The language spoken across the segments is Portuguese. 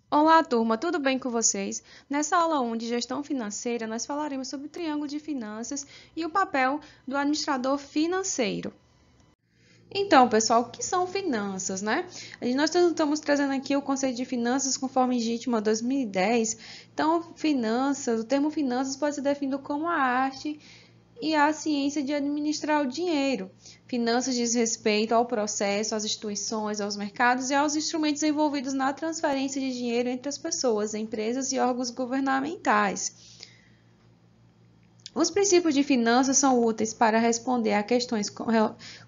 Olá, turma, tudo bem com vocês? Nessa aula 1 de gestão financeira, nós falaremos sobre o triângulo de finanças e o papel do administrador financeiro. Então, pessoal, o que são finanças, né? Nós estamos trazendo aqui o conceito de finanças conforme GITMA 2010. Então, finanças, o termo finanças pode ser definido como a arte e a ciência de administrar o dinheiro. Finanças diz respeito ao processo, às instituições, aos mercados e aos instrumentos envolvidos na transferência de dinheiro entre as pessoas, empresas e órgãos governamentais. Os princípios de finanças são úteis para responder a questões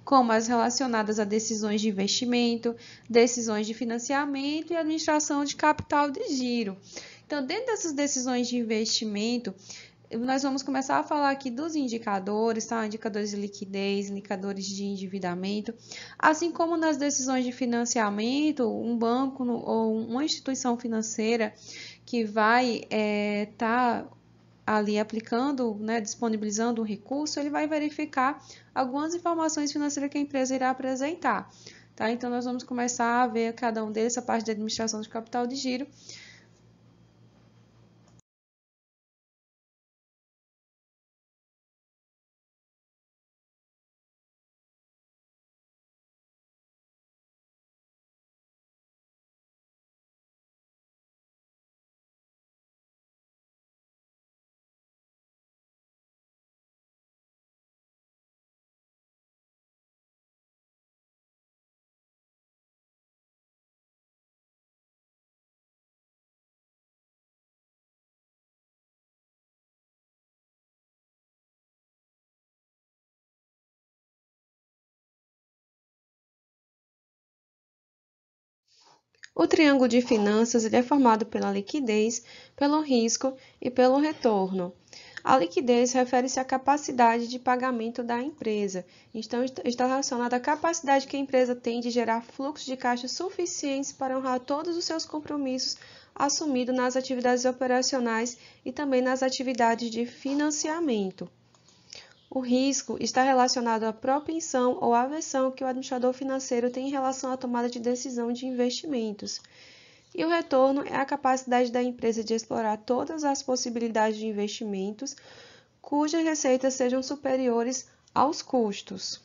como as relacionadas a decisões de investimento, decisões de financiamento e administração de capital de giro. Então, dentro dessas decisões de investimento, nós vamos começar a falar aqui dos indicadores, tá? Indicadores de liquidez, indicadores de endividamento, assim como nas decisões de financiamento, um banco ou uma instituição financeira que vai estar ali aplicando, né, disponibilizando um recurso, ele vai verificar algumas informações financeiras que a empresa irá apresentar. Tá? Então, nós vamos começar a ver cada um deles, a parte de administração de capital de giro. O triângulo de finanças ele é formado pela liquidez, pelo risco e pelo retorno. A liquidez refere-se à capacidade de pagamento da empresa. Então, está relacionada à capacidade que a empresa tem de gerar fluxos de caixa suficientes para honrar todos os seus compromissos assumidos nas atividades operacionais e também nas atividades de financiamento. O risco está relacionado à propensão ou aversão que o administrador financeiro tem em relação à tomada de decisão de investimentos. E o retorno é a capacidade da empresa de explorar todas as possibilidades de investimentos cujas receitas sejam superiores aos custos.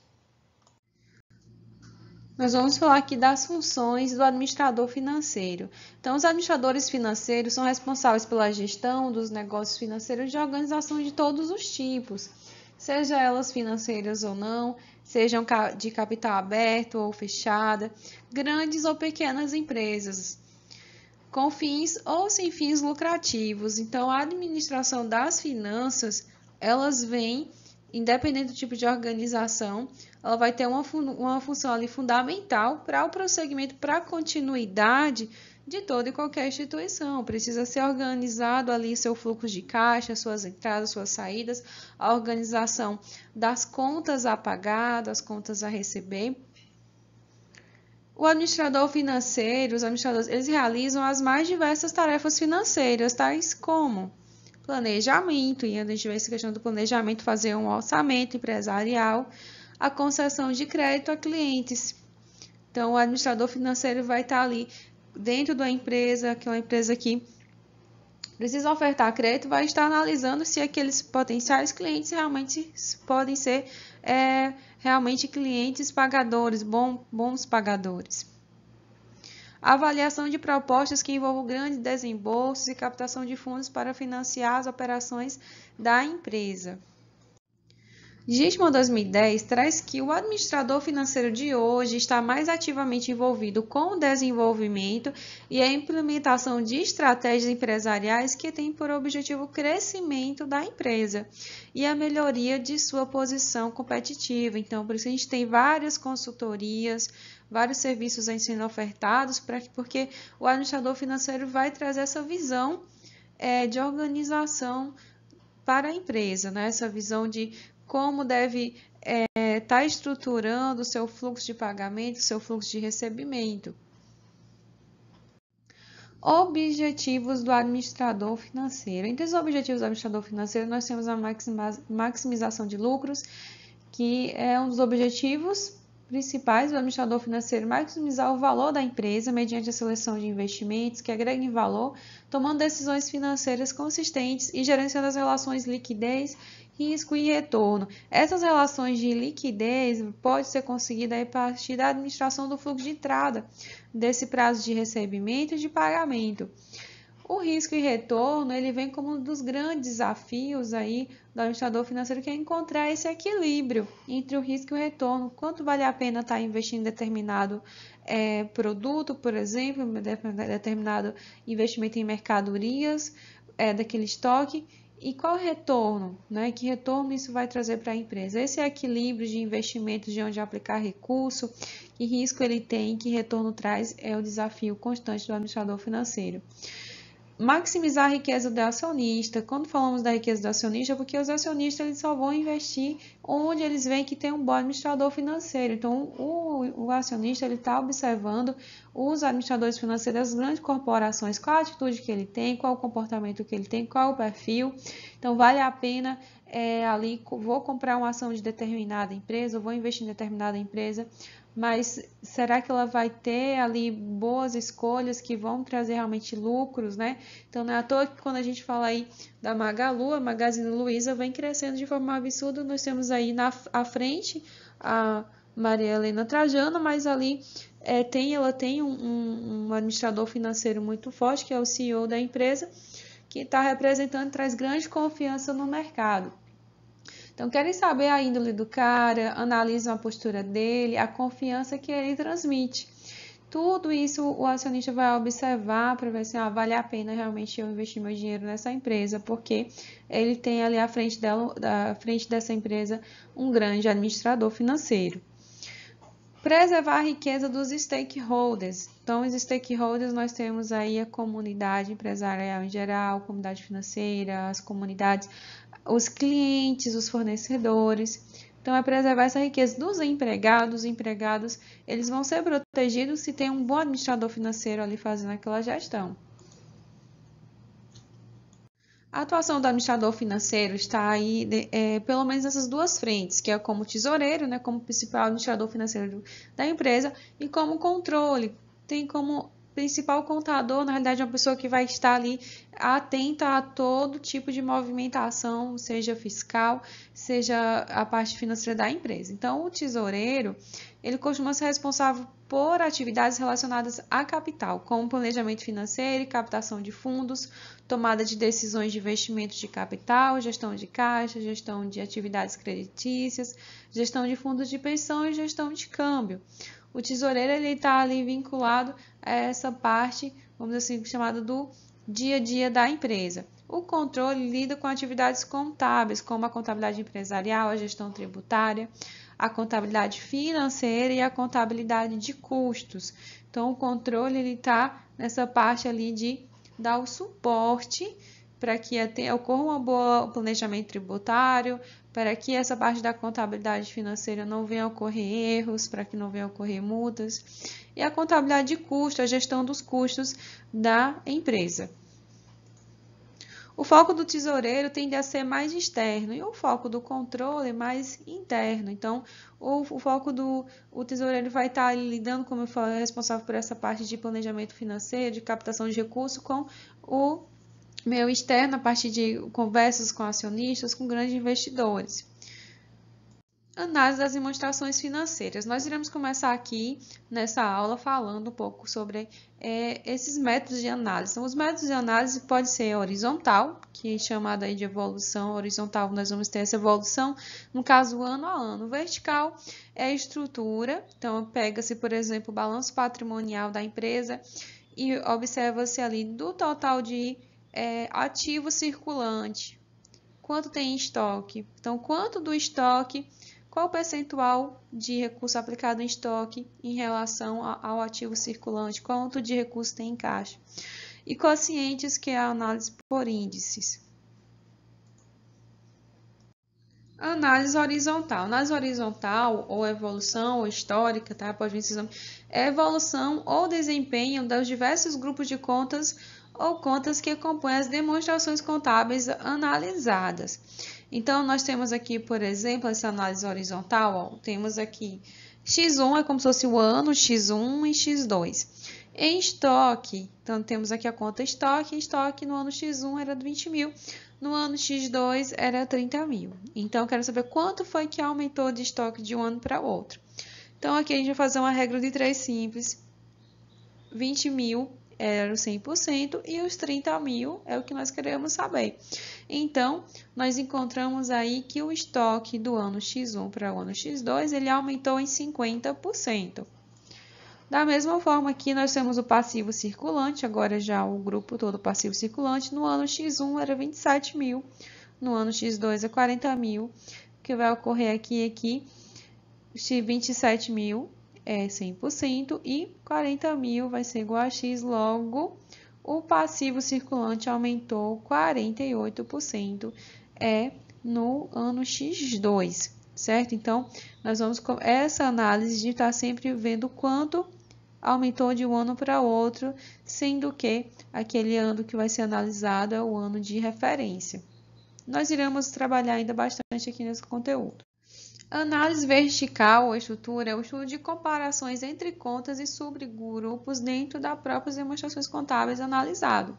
Nós vamos falar aqui das funções do administrador financeiro. Então, os administradores financeiros são responsáveis pela gestão dos negócios financeiros de organização de todos os tipos, seja elas financeiras ou não, sejam de capital aberto ou fechada, grandes ou pequenas empresas, com fins ou sem fins lucrativos. Então, a administração das finanças, elas vêm, independente do tipo de organização, ela vai ter uma função ali fundamental para o prosseguimento, para a continuidade de toda e qualquer instituição. Precisa ser organizado ali seu fluxo de caixa, suas entradas, suas saídas, a organização das contas a pagar, das contas a receber. O administrador financeiro, os administradores, eles realizam as mais diversas tarefas financeiras, tais como planejamento, e a gente vê essa questão do planejamento, fazer um orçamento empresarial, a concessão de crédito a clientes. Então, o administrador financeiro vai estar ali dentro da empresa, que é uma empresa que precisa ofertar crédito, vai estar analisando se aqueles potenciais clientes realmente podem ser realmente clientes pagadores, bons pagadores. A avaliação de propostas que envolvam grandes desembolsos e captação de fundos para financiar as operações da empresa. Gitman 2010 traz que o administrador financeiro de hoje está mais ativamente envolvido com o desenvolvimento e a implementação de estratégias empresariais que têm por objetivo o crescimento da empresa e a melhoria de sua posição competitiva. Então, por isso a gente tem várias consultorias, vários serviços sendo ofertados, porque o administrador financeiro vai trazer essa visão de organização para a empresa, né? Essa visão de como deve estar estruturando o seu fluxo de pagamento, seu fluxo de recebimento. Objetivos do administrador financeiro. Entre os objetivos do administrador financeiro, nós temos a maximização de lucros, que é um dos objetivos, principais do administrador financeiro: maximizar o valor da empresa mediante a seleção de investimentos que agreguem valor, tomando decisões financeiras consistentes e gerenciando as relações liquidez, risco e retorno. Essas relações de liquidez pode ser conseguida a partir da administração do fluxo de entrada, desse prazo de recebimento e de pagamento. O risco e retorno, ele vem como um dos grandes desafios aí do administrador financeiro, que é encontrar esse equilíbrio entre o risco e o retorno. Quanto vale a pena estar investindo em determinado produto, por exemplo, determinado investimento em mercadorias daquele estoque, e qual o retorno, né? Que retorno isso vai trazer para a empresa? Esse equilíbrio de investimentos, de onde aplicar recurso, que risco ele tem, que retorno traz, é o desafio constante do administrador financeiro. Maximizar a riqueza do acionista. Quando falamos da riqueza do acionista, é porque os acionistas eles só vão investir onde eles veem que tem um bom administrador financeiro. Então, o acionista ele está observando os administradores financeiros das grandes corporações, qual a atitude que ele tem, qual o comportamento que ele tem, qual o perfil. Então, vale a pena ali, vou comprar uma ação de determinada empresa, vou investir em determinada empresa, mas será que ela vai ter ali boas escolhas que vão trazer realmente lucros, né? Então, não é à toa que quando a gente fala aí da Magalu, a Magazine Luiza vem crescendo de forma absurda. Nós temos aí à frente a Maria Helena Trajano, mas ali ela tem um administrador financeiro muito forte, que é o CEO da empresa, que está representando, traz grande confiança no mercado. Então, querem saber a índole do cara, analisam a postura dele, a confiança que ele transmite. Tudo isso o acionista vai observar para ver se vale a pena realmente eu investir meu dinheiro nessa empresa, porque ele tem ali à frente dessa empresa um grande administrador financeiro. Preservar a riqueza dos stakeholders. Então, os stakeholders, nós temos aí a comunidade empresarial em geral, a comunidade financeira, as comunidades, os clientes, os fornecedores. Então, é preservar essa riqueza dos empregados. Os empregados, eles vão ser protegidos se tem um bom administrador financeiro ali fazendo aquela gestão. A atuação do administrador financeiro está aí, pelo menos nessas duas frentes, que é como tesoureiro, né, como principal administrador financeiro da empresa, e como controle. Tem como principal contador, na realidade, uma pessoa que vai estar ali atenta a todo tipo de movimentação, seja fiscal, seja a parte financeira da empresa. Então, o tesoureiro, ele costuma ser responsável por atividades relacionadas a capital, como planejamento financeiro e captação de fundos, tomada de decisões de investimento de capital, gestão de caixa, gestão de atividades creditícias, gestão de fundos de pensão e gestão de câmbio. O tesoureiro ele está ali vinculado a essa parte, vamos dizer assim, chamada do dia a dia da empresa. O controle lida com atividades contábeis, como a contabilidade empresarial, a gestão tributária, a contabilidade financeira e a contabilidade de custos. Então, o controle está nessa parte ali de dar o suporte para que ocorra um bom planejamento tributário, para que essa parte da contabilidade financeira não venha a ocorrer erros, para que não venha a ocorrer multas. E a contabilidade de custo, a gestão dos custos da empresa. O foco do tesoureiro tende a ser mais externo e o foco do controle mais interno. Então, o foco do tesoureiro vai estar lidando, como eu falei, responsável por essa parte de planejamento financeiro, de captação de recursos, com o meio externo, a partir de conversas com acionistas, com grandes investidores. Análise das demonstrações financeiras. Nós iremos começar aqui nessa aula falando um pouco sobre esses métodos de análise. Então, os métodos de análise podem ser horizontal, que é chamada aí de evolução horizontal, nós vamos ter essa evolução, no caso, ano a ano. Vertical é a estrutura, então pega-se, por exemplo, o balanço patrimonial da empresa e observa-se ali do total de ativo circulante, quanto tem em estoque. Então, quanto do estoque, qual o percentual de recurso aplicado em estoque em relação ao ativo circulante, quanto de recurso tem em caixa. E quocientes, que é a análise por índices. Análise horizontal. Análise horizontal, ou evolução, ou histórica, tá? Pode vir é evolução ou desempenho dos diversos grupos de contas ou contas que compõem as demonstrações contábeis analisadas. Então, nós temos aqui, por exemplo, essa análise horizontal, temos aqui X1 é como se fosse o ano, X1 e X2. Em estoque, então temos aqui a conta estoque. Estoque no ano X1 era 20 mil, no ano X2 era 30 mil. Então, eu quero saber quanto foi que aumentou de estoque de um ano para o outro. Então, aqui a gente vai fazer uma regra de 3 simples. 20 mil era o 100% e os 30 mil é o que nós queremos saber. Então, nós encontramos aí que o estoque do ano X1 para o ano X2, ele aumentou em 50%. Da mesma forma aqui nós temos o passivo circulante, agora já o grupo todo passivo circulante, no ano X1 era 27 mil, no ano X2 é 40 mil, o que vai ocorrer aqui, 27 mil é 100% e 40 mil vai ser igual a X, logo o passivo circulante aumentou 48% no ano X2, certo? Então, nós vamos com essa análise de estar sempre vendo quanto aumentou de um ano para outro, sendo que aquele ano que vai ser analisado é o ano de referência. Nós iremos trabalhar ainda bastante aqui nesse conteúdo. Análise vertical ou estrutura é o estudo de comparações entre contas e subgrupos dentro das próprias demonstrações contábeis analisado.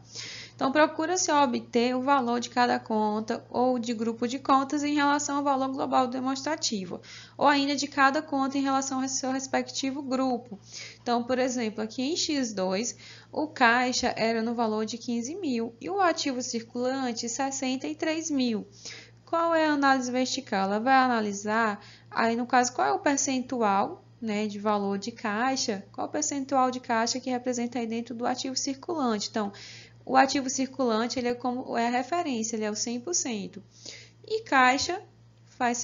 Então, procura-se obter o valor de cada conta ou de grupo de contas em relação ao valor global demonstrativo, ou ainda de cada conta em relação ao seu respectivo grupo. Então, por exemplo, aqui em X2, o caixa era no valor de 15 mil e o ativo circulante 63 mil. Qual é a análise vertical? Ela vai analisar, aí no caso, qual é o percentual, né, de valor de caixa, qual o percentual de caixa que representa aí dentro do ativo circulante. Então, o ativo circulante ele é a referência, ele é o 100%. E caixa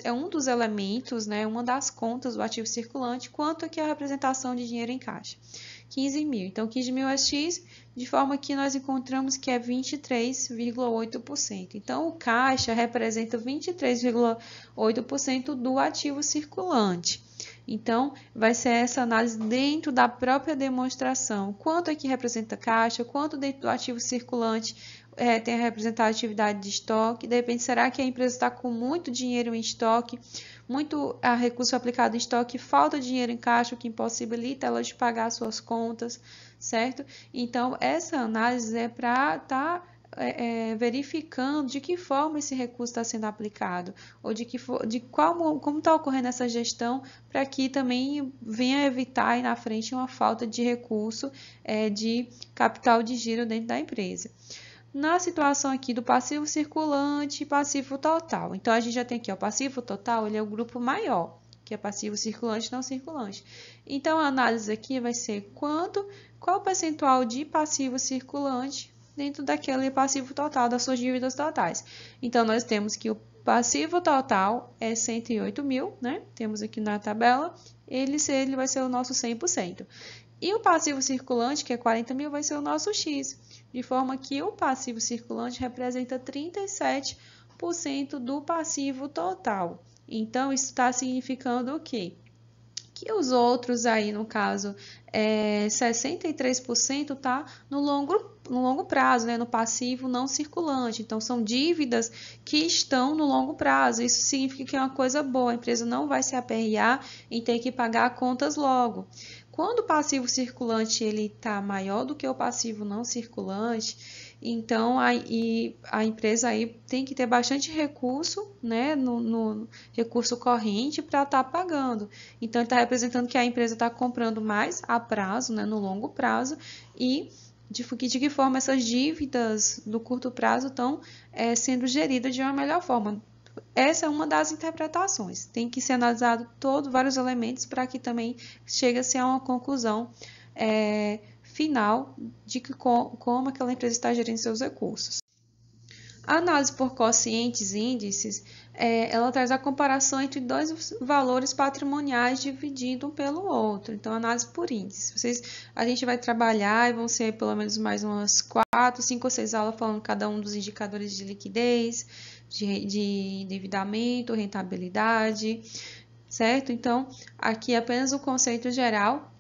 é um dos elementos, né, uma das contas do ativo circulante, quanto que é a representação de dinheiro em caixa. 15 mil. Então, 15 mil é X, de forma que nós encontramos que é 23,8%. Então, o caixa representa 23,8% do ativo circulante. Então, vai ser essa análise dentro da própria demonstração. Quanto é que representa caixa, quanto dentro do ativo circulante tem a representatividade de estoque. De repente, será que a empresa está com muito dinheiro em estoque, muito recurso aplicado em estoque, falta dinheiro em caixa, o que impossibilita ela de pagar suas contas, certo? Então, essa análise é para estar verificando de que forma esse recurso está sendo aplicado, ou como está ocorrendo essa gestão, para que também venha evitar aí na frente uma falta de recurso de capital de giro dentro da empresa. Na situação aqui do passivo circulante e passivo total. Então, a gente já tem aqui o passivo total, ele é o grupo maior, que é passivo circulante e não circulante. Então, a análise aqui vai ser qual o percentual de passivo circulante dentro daquele passivo total, das suas dívidas totais. Então, nós temos que o passivo total é 108 mil, né? Temos aqui na tabela, ele vai ser o nosso 100%. E o passivo circulante, que é 40 mil, vai ser o nosso X, de forma que o passivo circulante representa 37% do passivo total. Então, isso está significando o quê? Que os outros aí, no caso, 63% está no longo prazo, né? No passivo não circulante. Então, são dívidas que estão no longo prazo. Isso significa que é uma coisa boa, a empresa não vai se aperrear em ter que pagar contas logo. Quando o passivo circulante está maior do que o passivo não circulante, então a empresa aí tem que ter bastante recurso, né, no recurso corrente para estar pagando. Então, está representando que a empresa está comprando mais a prazo, né, no longo prazo, e de que forma essas dívidas do curto prazo estão sendo geridas de uma melhor forma. Essa é uma das interpretações. Tem que ser analisado vários elementos para que também chegue-se a uma conclusão final de como aquela empresa está gerindo seus recursos. A análise por quocientes e índices, ela traz a comparação entre dois valores patrimoniais dividido um pelo outro. Então, análise por índices. A gente vai trabalhar e vão ser pelo menos mais umas 4, 5 ou 6 aulas falando cada um dos indicadores de liquidez, de endividamento, rentabilidade, certo? Então, aqui apenas o conceito geral